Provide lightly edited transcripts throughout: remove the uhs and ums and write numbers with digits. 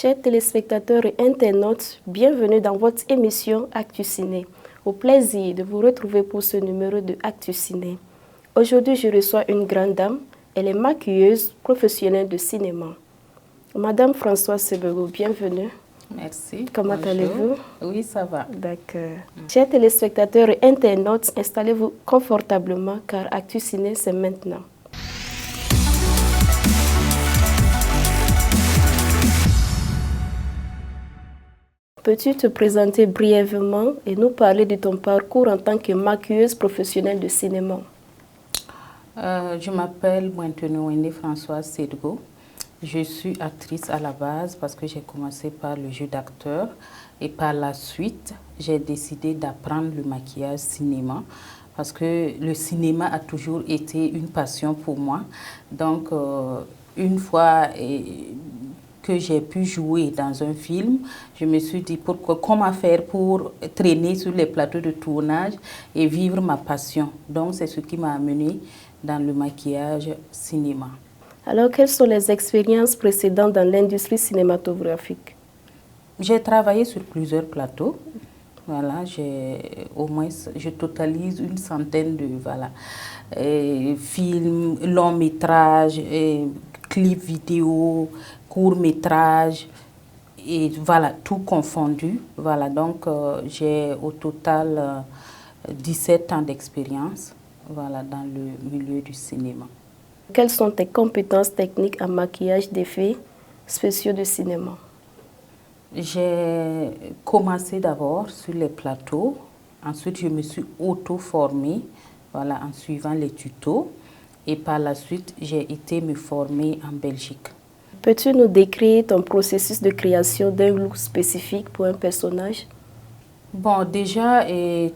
Chers téléspectateurs et internautes, bienvenue dans votre émission Actu Ciné. Au plaisir de vous retrouver pour ce numéro de Actu Ciné. Aujourd'hui, je reçois une grande dame. Elle est maquilleuse professionnelle de cinéma. Madame Françoise Sebego, bienvenue. Merci. Comment allez-vous? Oui, ça va. D'accord. Chers téléspectateurs et internautes, installez-vous confortablement car Actu Ciné, c'est maintenant. Peux-tu te présenter brièvement et nous parler de ton parcours en tant que maquilleuse professionnelle de cinéma? Je m'appelle Wende Françoise Sebego. Je suis actrice à la base parce que j'ai commencé par le jeu d'acteur et par la suite, j'ai décidé d'apprendre le maquillage cinéma parce que le cinéma a toujours été une passion pour moi. Donc, une fois que j'ai pu jouer dans un film, je me suis dit comment faire pour traîner sur les plateaux de tournage et vivre ma passion. Donc, c'est ce qui m'a amenée dans le maquillage cinéma. Alors, quelles sont les expériences précédentes dans l'industrie cinématographique? J'ai travaillé sur plusieurs plateaux. Voilà, je totalise une centaine de films, longs métrages, clips vidéo, courts métrages, et voilà, tout confondu. Voilà, donc j'ai au total 17 ans d'expérience, voilà, dans le milieu du cinéma. Quelles sont tes compétences techniques en maquillage d'effets spéciaux de cinéma? J'ai commencé d'abord sur les plateaux. Ensuite, je me suis auto-formée, voilà, en suivant les tutos. Et par la suite, j'ai été me former en Belgique. Peux-tu nous décrire ton processus de création d'un look spécifique pour un personnage? Bon, déjà,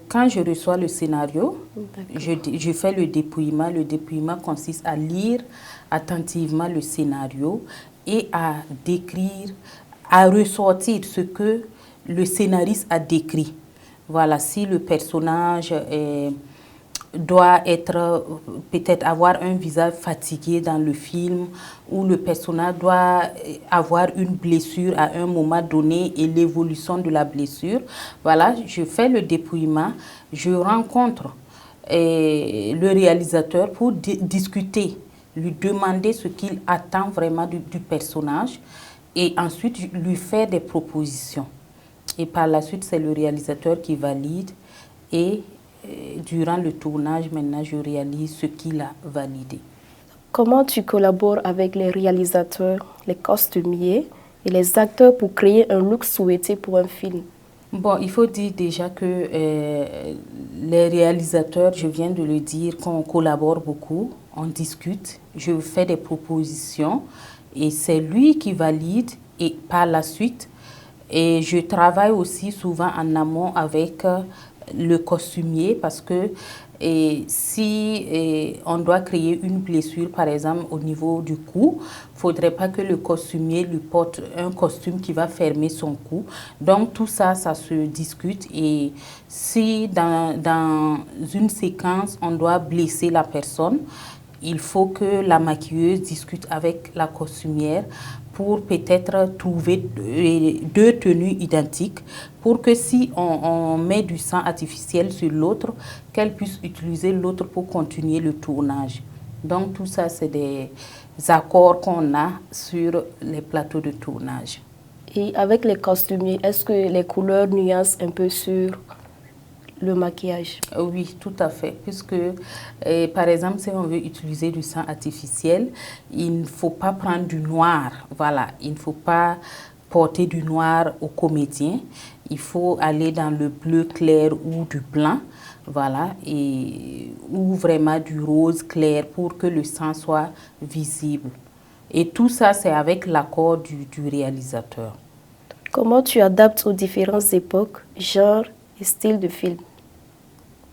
quand je reçois le scénario, je fais le dépouillement. Le dépouillement consiste à lire attentivement le scénario et à décrire, à ressortir ce que le scénariste a décrit. Voilà, si le personnage doit être, peut-être avoir un visage fatigué dans le film, ou le personnage doit avoir une blessure à un moment donné et l'évolution de la blessure. Voilà, je fais le dépouillement, je rencontre le réalisateur pour discuter, lui demander ce qu'il attend vraiment du personnage et ensuite lui faire des propositions. Et par la suite, c'est le réalisateur qui valide et durant le tournage, maintenant, je réalise ce qu'il a validé. Comment tu collabores avec les réalisateurs, les costumiers et les acteurs pour créer un look souhaité pour un film? Bon, il faut dire déjà que les réalisateurs, je viens de le dire, qu'on collabore beaucoup, on discute, je fais des propositions et c'est lui qui valide et par la suite, et je travaille aussi souvent en amont avec le costumier parce que si on doit créer une blessure, par exemple, au niveau du cou, il ne faudrait pas que le costumier lui porte un costume qui va fermer son cou. Donc, tout ça, ça se discute. Et si dans une séquence, on doit blesser la personne, il faut que la maquilleuse discute avec la costumière pour peut-être trouver deux tenues identiques pour que si on met du sang artificiel sur l'autre, qu'elle puisse utiliser l'autre pour continuer le tournage. Donc tout ça, c'est des accords qu'on a sur les plateaux de tournage. Et avec les costumiers, est-ce que les couleurs nuancent un peu sur le maquillage? Oui, tout à fait. Puisque, par exemple, si on veut utiliser du sang artificiel, il ne faut pas prendre du noir. Voilà, il ne faut pas porter du noir aux comédiens. Il faut aller dans le bleu clair ou du blanc. Voilà, ou vraiment du rose clair pour que le sang soit visible. Et tout ça, c'est avec l'accord du réalisateur. Comment tu adaptes aux différentes époques, genres et styles de film?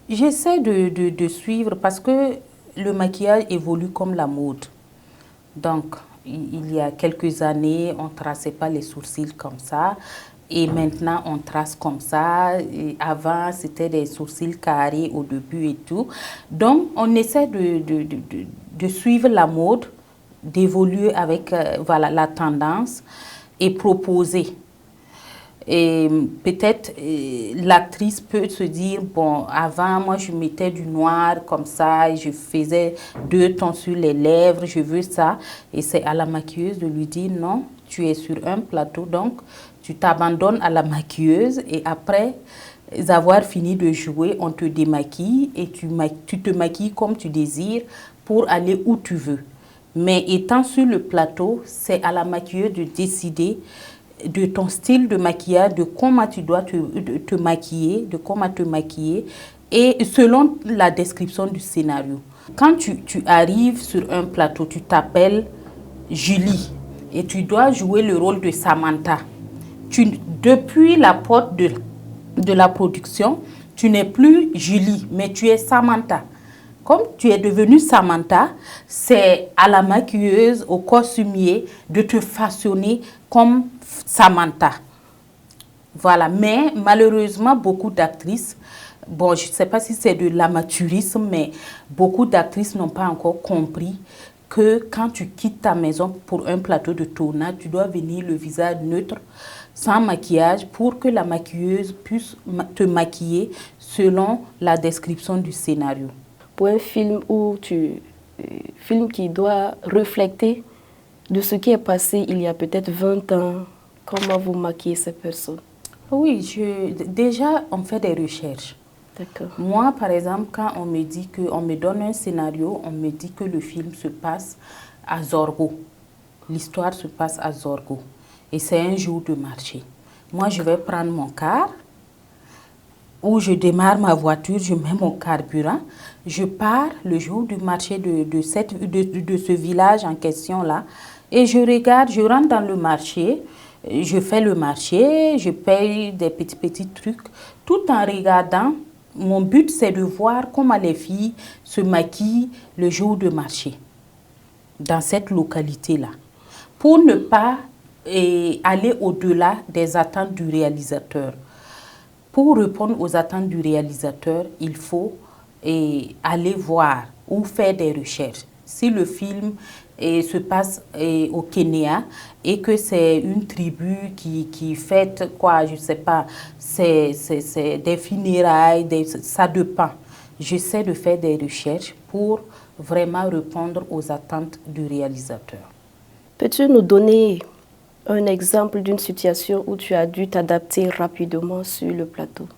J'essaie de suivre parce que le maquillage évolue comme la mode. Donc, il y a quelques années, on ne traçait pas les sourcils comme ça. Et maintenant, on trace comme ça. Et avant, c'était des sourcils carrés au début et tout. Donc, on essaie de suivre la mode, d'évoluer avec voilà, la tendance. et proposer. Et peut-être l'actrice peut se dire, bon, avant, moi, je mettais du noir comme ça, et je faisais 2 tons sur les lèvres, je veux ça. Et c'est à la maquilleuse de lui dire, non, tu es sur un plateau, donc tu t'abandonnes à la maquilleuse et après avoir fini de jouer, on te démaquille et tu te maquilles comme tu désires pour aller où tu veux. Mais étant sur le plateau, c'est à la maquilleuse de décider de ton style de maquillage, de comment tu dois te maquiller, de comment te maquiller, et selon la description du scénario. Quand tu arrives sur un plateau, tu t'appelles Julie et tu dois jouer le rôle de Samantha. Depuis la porte de la production, tu n'es plus Julie, mais tu es Samantha. Comme tu es devenue Samantha, c'est à la maquilleuse, au costumier de te façonner comme Samantha. Voilà, mais malheureusement, beaucoup d'actrices, bon, je ne sais pas si c'est de l'amateurisme, mais beaucoup d'actrices n'ont pas encore compris que quand tu quittes ta maison pour un plateau de tournage, tu dois venir le visage neutre, sans maquillage, pour que la maquilleuse puisse te maquiller selon la description du scénario. Pour un film film qui doit refléter de ce qui est passé il y a peut-être 20 ans, comment vous maquillez ces personnes? Oui, déjà, on fait des recherches. D'accord. Moi, par exemple, quand on me dit on me donne un scénario, on me dit que le film se passe à Zorgo. L'histoire se passe à Zorgo. Et c'est un jour de marché. Moi, je vais prendre mon car, où je démarre ma voiture, je mets mon carburant, je pars le jour du marché de ce village en question-là, et je regarde, je rentre dans le marché, je fais le marché, je paye des petits trucs, tout en regardant. Mon but, c'est de voir comment les filles se maquillent le jour de marché, dans cette localité-là, pour ne pas aller au-delà des attentes du réalisateur. Pour répondre aux attentes du réalisateur, il faut aller voir ou faire des recherches. Si le film se passe au Kenya et que c'est une tribu qui fête, quoi, je ne sais pas, c'est des funérailles, ça dépend. J'essaie de faire des recherches pour vraiment répondre aux attentes du réalisateur. Peux-tu nous donner un exemple d'une situation où tu as dû t'adapter rapidement sur le plateau?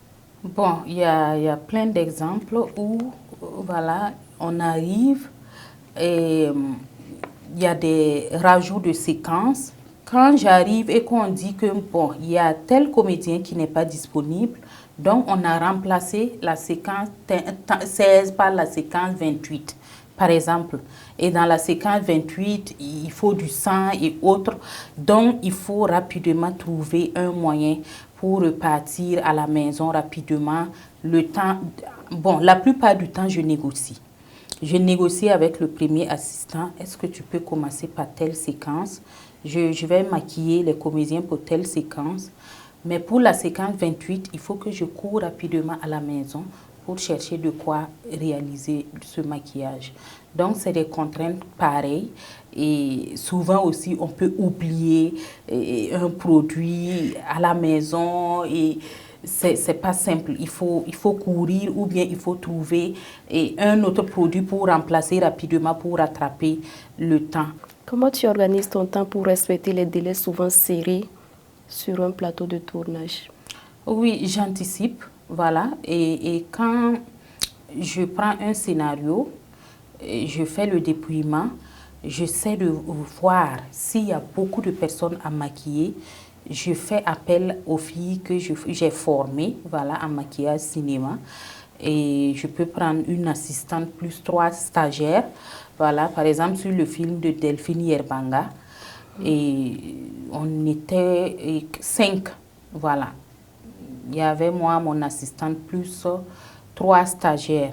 Bon, il y a plein d'exemples où, voilà, on arrive et il y a des rajouts de séquences. Quand j'arrive et qu'on dit que, bon, il y a tel comédien qui n'est pas disponible, donc on a remplacé la séquence 16 par la séquence 28. Par exemple, et dans la séquence 28, il faut du sang et autres. Donc, il faut rapidement trouver un moyen pour repartir à la maison rapidement. Le temps, bon, la plupart du temps, je négocie. Je négocie avec le premier assistant. Est-ce que tu peux commencer par telle séquence? Je vais maquiller les comédiens pour telle séquence. Mais pour la séquence 28, il faut que je cours rapidement à la maison pour chercher de quoi réaliser ce maquillage. Donc, c'est des contraintes pareilles. Et souvent aussi, on peut oublier un produit à la maison et c'est pas simple. Il faut courir ou bien il faut trouver un autre produit pour remplacer rapidement, pour rattraper le temps. Comment tu organises ton temps pour respecter les délais souvent serrés sur un plateau de tournage? Oui, j'anticipe. Voilà, et quand je prends un scénario, je fais le dépouillement, j'essaie de voir s'il y a beaucoup de personnes à maquiller. Je fais appel aux filles que j'ai formées, voilà, en maquillage cinéma. Et je peux prendre une assistante plus 3 stagiaires. Voilà, par exemple, sur le film de Delphine Yerbanga, et on était 5, voilà. Il y avait moi, mon assistante, plus 3 stagiaires.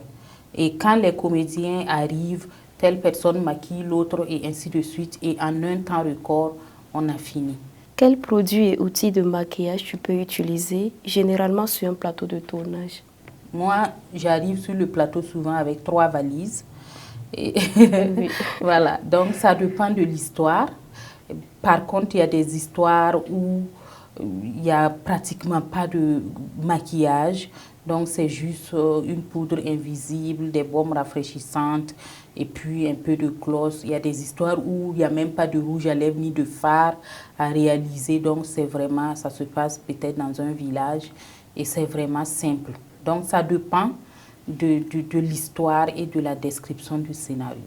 Et quand les comédiens arrivent, telle personne maquille l'autre et ainsi de suite. Et en un temps record, on a fini. Quels produits et outils de maquillage tu peux utiliser généralement sur un plateau de tournage? Moi, j'arrive sur le plateau souvent avec 3 valises. Et voilà, donc ça dépend de l'histoire. Par contre, il y a des histoires où il n'y a pratiquement pas de maquillage. Donc, c'est juste une poudre invisible, des baumes rafraîchissantes et puis un peu de gloss. Il y a des histoires où il n'y a même pas de rouge à lèvres ni de fard à réaliser. Donc, c'est vraiment, ça se passe peut-être dans un village et c'est vraiment simple. Donc, ça dépend de l'histoire et de la description du scénario.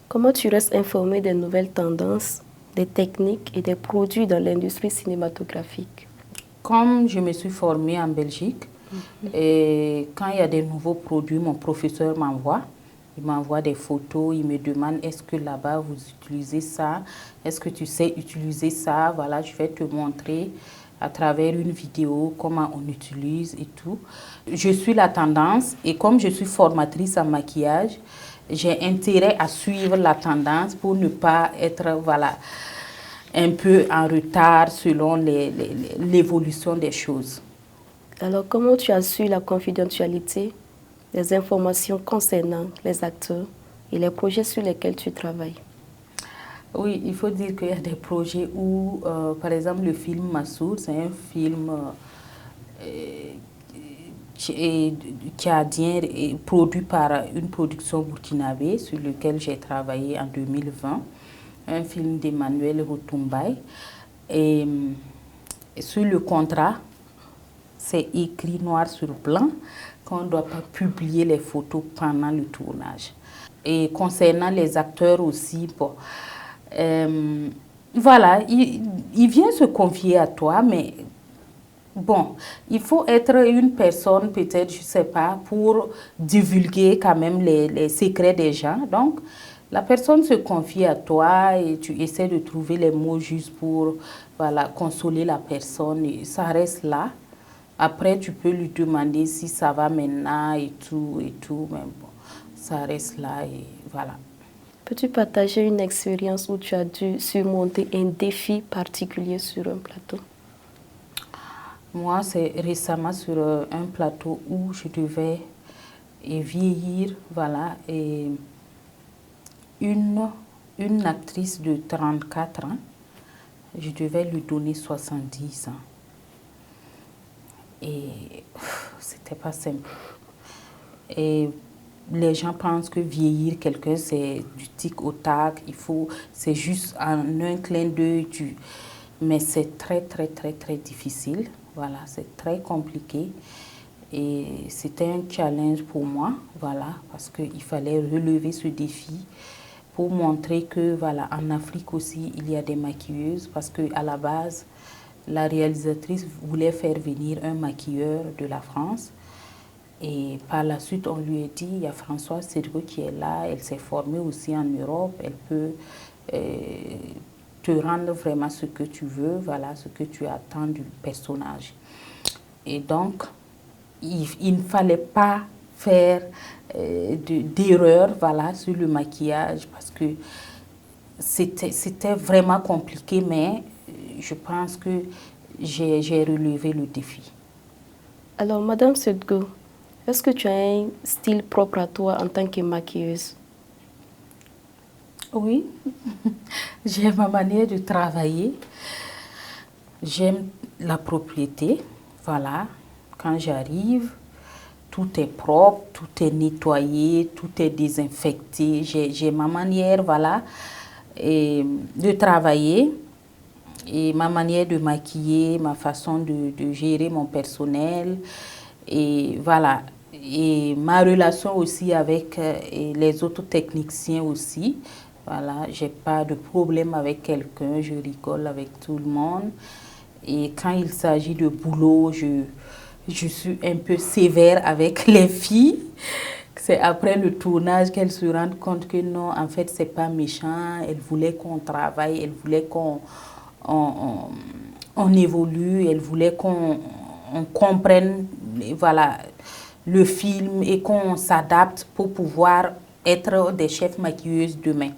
Comment tu restes informé des nouvelles tendances, des techniques et des produits dans l'industrie cinématographique? Comme je me suis formée en Belgique, et quand il y a des nouveaux produits, mon professeur m'envoie. Il m'envoie des photos, il me demande est-ce que là-bas vous utilisez ça? Est-ce que tu sais utiliser ça? Voilà, je vais te montrer à travers une vidéo comment on utilise et tout. Je suis la tendance et comme je suis formatrice en maquillage, j'ai intérêt à suivre la tendance pour ne pas être voilà, un peu en retard selon l'évolution des choses. Alors, comment tu as su la confidentialité des informations concernant les acteurs et les projets sur lesquels tu travailles? Oui, il faut dire qu'il y a des projets où, par exemple, le film Massoud, c'est un film tchadien et produit par une production burkinabé sur lequel j'ai travaillé en 2020, un film d'Emmanuel Rotumbaï. Et sur le contrat, c'est écrit noir sur blanc qu'on ne doit pas publier les photos pendant le tournage. Et concernant les acteurs aussi, bon, voilà, il vient se confier à toi, mais bon, il faut être une personne, peut-être, je ne sais pas, pour divulguer quand même les secrets des gens. Donc, la personne se confie à toi et tu essaies de trouver les mots justes pour voilà, consoler la personne. Et ça reste là. Après, tu peux lui demander si ça va maintenant et tout, mais bon, ça reste là et voilà. Peux-tu partager une expérience où tu as dû surmonter un défi particulier sur un plateau? Moi, c'est récemment sur un plateau où je devais vieillir, voilà, et une actrice de 34 ans, je devais lui donner 70 ans. Et c'était pas simple. Et les gens pensent que vieillir quelqu'un, c'est du tic au tac. C'est juste en un clin d'œil. Mais c'est très, très, très, très difficile. Voilà, c'est très compliqué. Et c'était un challenge pour moi, voilà, parce qu'il fallait relever ce défi pour montrer que, voilà, en Afrique aussi, il y a des maquilleuses, parce qu'à la base, la réalisatrice voulait faire venir un maquilleur de la France. Et par la suite, on lui a dit, il y a Françoise Cédric qui est là, elle s'est formée aussi en Europe, elle peut te rendre vraiment ce que tu veux, voilà, ce que tu attends du personnage. Et donc, il ne fallait pas faire d'erreur, voilà, sur le maquillage, parce que c'était vraiment compliqué, mais je pense que j'ai relevé le défi. Alors, Madame Sedgo, est-ce que tu as un style propre à toi en tant que maquilleuse? Oui, j'ai ma manière de travailler. J'aime la propriété, voilà. Quand j'arrive, tout est propre, tout est nettoyé, tout est désinfecté. J'ai ma manière, voilà, de travailler et ma manière de maquiller, ma façon de gérer mon personnel et voilà. Et ma relation aussi avec les autres techniciens aussi. Voilà, j'ai pas de problème avec quelqu'un, je rigole avec tout le monde. Et quand il s'agit de boulot, je suis un peu sévère avec les filles. C'est après le tournage qu'elles se rendent compte que non, en fait, c'est pas méchant. Elles voulaient qu'on travaille, elles voulaient qu'on on évolue, elles voulaient qu'on comprenne voilà, le film et qu'on s'adapte pour pouvoir être des chefs maquilleuses demain.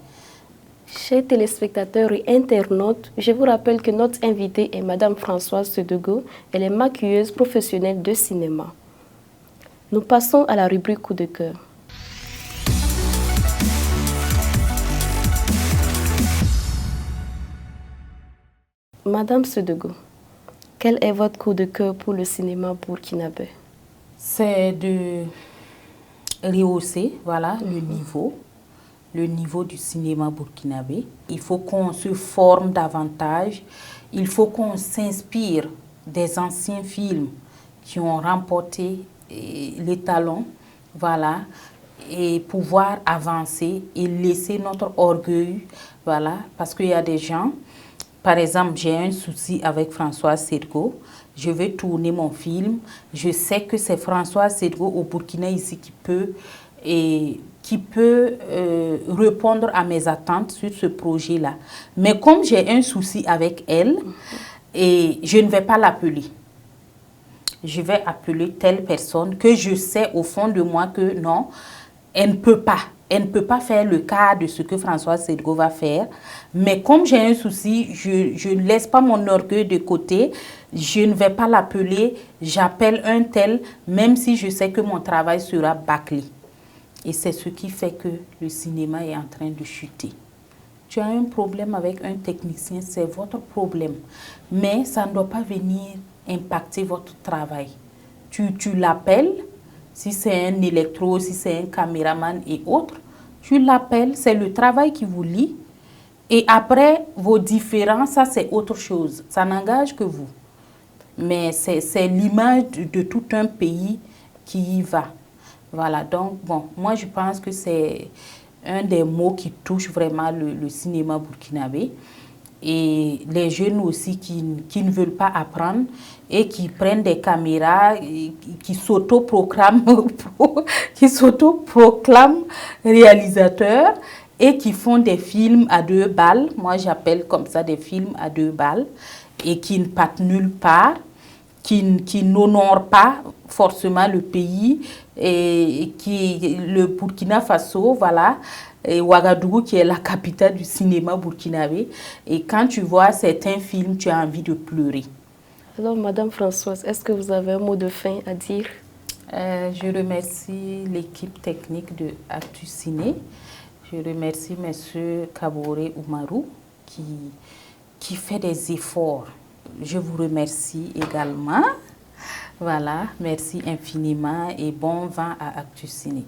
Chers téléspectateurs et internautes, je vous rappelle que notre invitée est Madame Françoise Sedego. Elle est maquilleuse professionnelle de cinéma. Nous passons à la rubrique coup de cœur. Madame Sedogo, quel est votre coup de cœur pour le cinéma burkinabé? C'est de rehausser, voilà, le niveau du cinéma burkinabé. Il faut qu'on se forme davantage, il faut qu'on s'inspire des anciens films qui ont remporté les talons, voilà, et pouvoir avancer et laisser notre orgueil, voilà, parce qu'il y a des gens, par exemple, j'ai un souci avec Françoise Sedgo, je vais tourner mon film, je sais que c'est Françoise Sedgo au Burkina ici qui peut répondre à mes attentes sur ce projet-là. Mais comme j'ai un souci avec elle, et je ne vais pas l'appeler. Je vais appeler telle personne que je sais au fond de moi que non, elle ne peut pas. Elle ne peut pas faire le cas de ce que Françoise Sedgo va faire. Mais comme j'ai un souci, je ne laisse pas mon orgueil de côté. Je ne vais pas l'appeler. J'appelle un tel, même si je sais que mon travail sera bâclé. Et c'est ce qui fait que le cinéma est en train de chuter. Tu as un problème avec un technicien, c'est votre problème. Mais ça ne doit pas venir impacter votre travail. Tu l'appelles, si c'est un électro, si c'est un caméraman et autres, tu l'appelles, c'est le travail qui vous lie. Et après, vos différends, ça c'est autre chose. Ça n'engage que vous. Mais c'est l'image de tout un pays qui y va. Voilà, donc bon, moi je pense que c'est un des mots qui touche vraiment le cinéma burkinabé. Et les jeunes aussi qui ne veulent pas apprendre et qui prennent des caméras, qui s'autoproclament réalisateurs et qui font des films à 2 balles. Moi, j'appelle comme ça des films à 2 balles et qui ne partent nulle part, qui n'honorent pas forcément le pays et le Burkina Faso, voilà. Et Ouagadougou qui est la capitale du cinéma burkinabé. Et quand tu vois certains films, tu as envie de pleurer. Alors, Madame Françoise, est-ce que vous avez un mot de fin à dire? Je remercie l'équipe technique de Actu Ciné. Je remercie M. Kaboré Oumarou qui fait des efforts. Je vous remercie également. Voilà, merci infiniment et bon vent à Actu Ciné.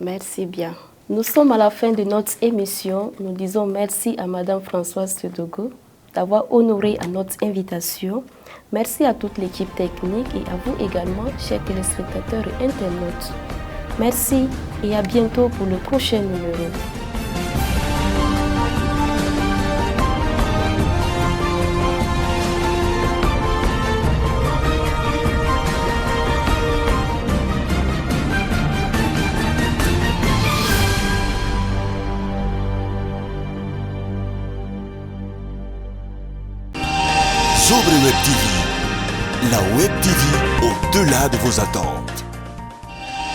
Merci bien. Nous sommes à la fin de notre émission. Nous disons merci à Madame Françoise Sedogo d'avoir honoré à notre invitation. Merci à toute l'équipe technique et à vous également, chers téléspectateurs et internautes. Merci et à bientôt pour le prochain numéro. Sobre Web TV, la Web TV au-delà de vos attentes.